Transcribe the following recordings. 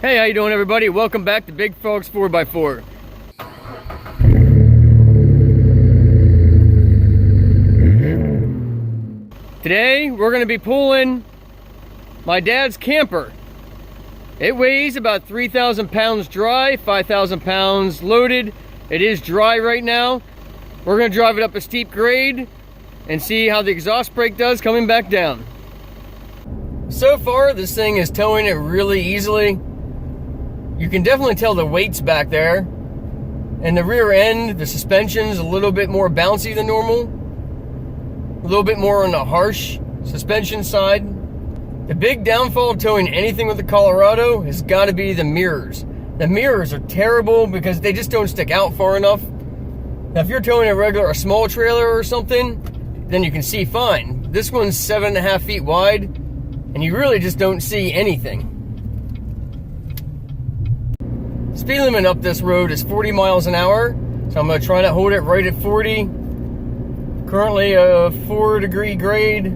Hey, how you doing, everybody? Welcome back to Big Frogs 4x4. Today, we're going to be pulling my dad's camper. It weighs about 3,000 pounds dry, 5,000 pounds loaded. It is dry right now. We're going to drive it up a steep grade and see how the exhaust brake does coming back down. So far, this thing is towing it really easily. You can definitely tell the weight's back there. And the rear end, the suspension's a little bit more bouncy than normal. A little bit more on the harsh suspension side. The big downfall of towing anything with the Colorado has got to be the mirrors. The mirrors are terrible because they just don't stick out far enough. Now, if you're towing a small trailer or something, then you can see fine. This one's 7.5 feet wide, and you really just don't see anything. Speed limit up this road is 40 miles an hour, so I'm going to try to hold it right at 40. Currently a 4-degree grade.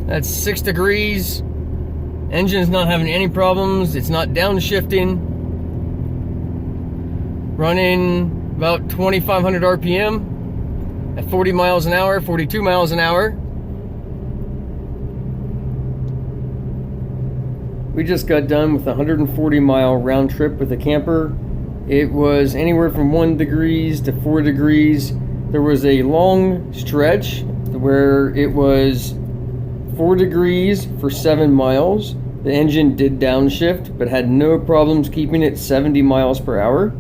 That's 6 degrees. Engine's not having any problems. It's not downshifting. Running about 2,500 RPM at 40 miles an hour, 42 miles an hour. We just got done with a 140-mile round trip with the camper. It was anywhere from 1 degrees to 4 degrees. There was a long stretch where it was 4 degrees for 7 miles. The engine did downshift, but had no problems keeping it 70 miles per hour.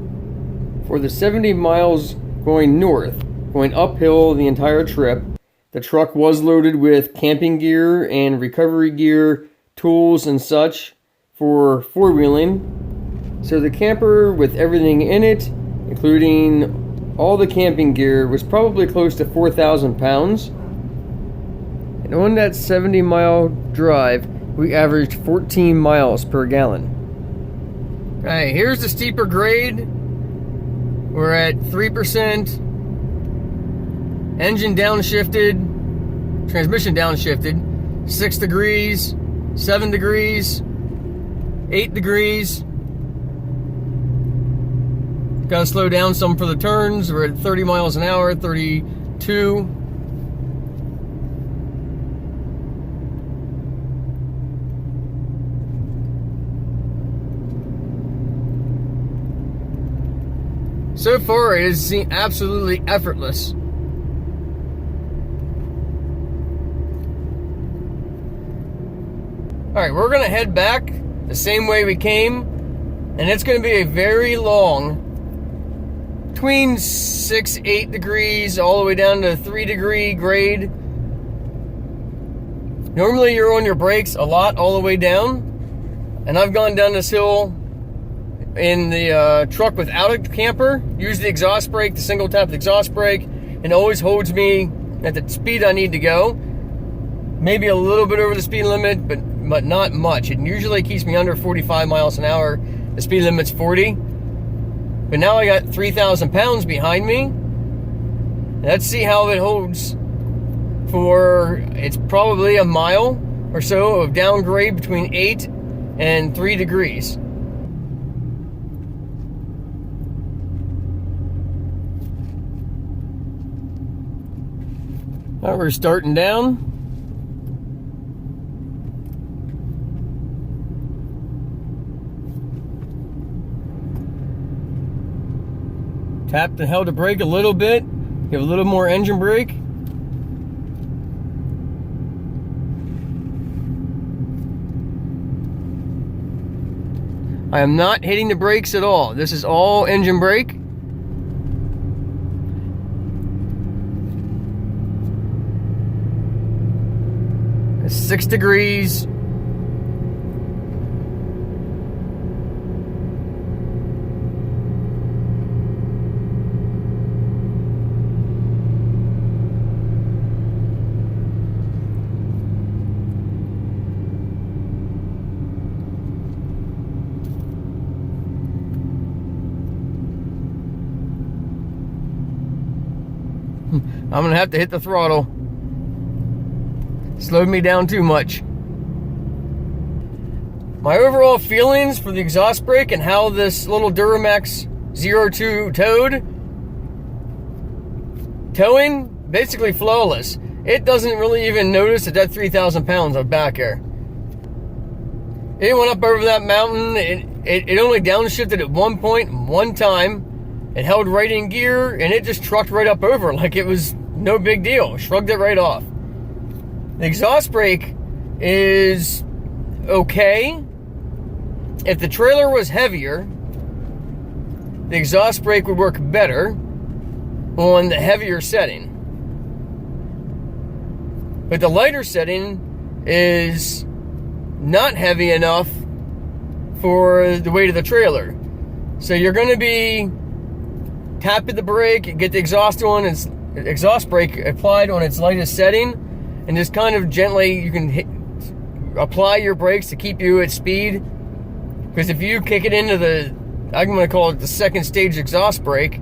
For the 70 miles going north, going uphill the entire trip, the truck was loaded with camping gear and recovery gear, tools and such for four-wheeling. So the camper with everything in it, including all the camping gear, was probably close to 4,000 pounds. And on that 70-mile drive, we averaged 14 miles per gallon. Okay, here's the steeper grade. We're at 3%. Engine downshifted. Transmission downshifted. 6 degrees. 7 degrees. 8 degrees. Gotta slow down some for the turns. We're at 30 miles an hour, 32. So far, it is absolutely effortless. Alright, we're going to head back the same way we came, and it's going to be a very long, between 6-8 degrees all the way down to 3-degree grade. Normally you're on your brakes a lot all the way down, and I've gone down this hill in the truck without a camper. Use the exhaust brake, the single tap exhaust brake, and always holds me at the speed I need to go. Maybe a little bit over the speed limit, but not much. It usually keeps me under 45 miles an hour. The speed limit's 40. But now I got 3,000 pounds behind me. Let's see how it holds for, it's probably a mile or so of downgrade between 8 and 3 degrees. All right, we're starting down. Tapped and held the brake a little bit. Give a little more engine brake. I am not hitting the brakes at all. This is all engine brake. It's 6 degrees. I'm gonna have to hit the throttle. Slowed me down too much. My overall feelings for the exhaust brake and how this little Duramax Zr2 towing, basically flawless. It doesn't really even notice that 3,000 pounds of back air. It went up over that mountain. It only downshifted at one point, one time. It held right in gear, and it just trucked right up over like it was no big deal. Shrugged it right off. The exhaust brake is okay. If the trailer was heavier, the exhaust brake would work better on the heavier setting. But the lighter setting is not heavy enough for the weight of the trailer. So you're going to be tapping the brake, get the exhaust on, its exhaust brake applied on its lightest setting, and just kind of gently you can apply your brakes to keep you at speed. Because if you kick it into I'm going to call it the second stage exhaust brake,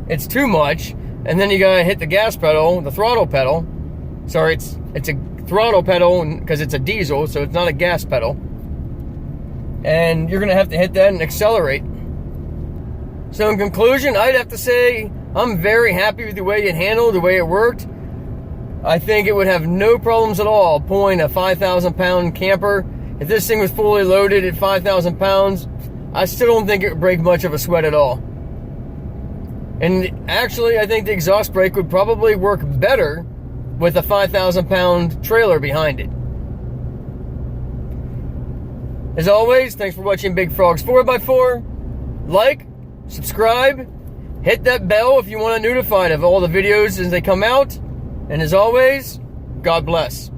it's too much, and then you got to hit the gas pedal, the throttle pedal. Sorry, it's a throttle pedal because it's a diesel, so it's not a gas pedal. And you're going to have to hit that and accelerate. So in conclusion, I'd have to say I'm very happy with the way it handled, the way it worked. I think it would have no problems at all pulling a 5,000 pound camper. If this thing was fully loaded at 5,000 pounds, I still don't think it would break much of a sweat at all. And actually, I think the exhaust brake would probably work better with a 5,000 pound trailer behind it. As always, thanks for watching Big Frog's 4x4. Like, subscribe, hit that bell if you want to be notified of all the videos as they come out. And as always, God bless.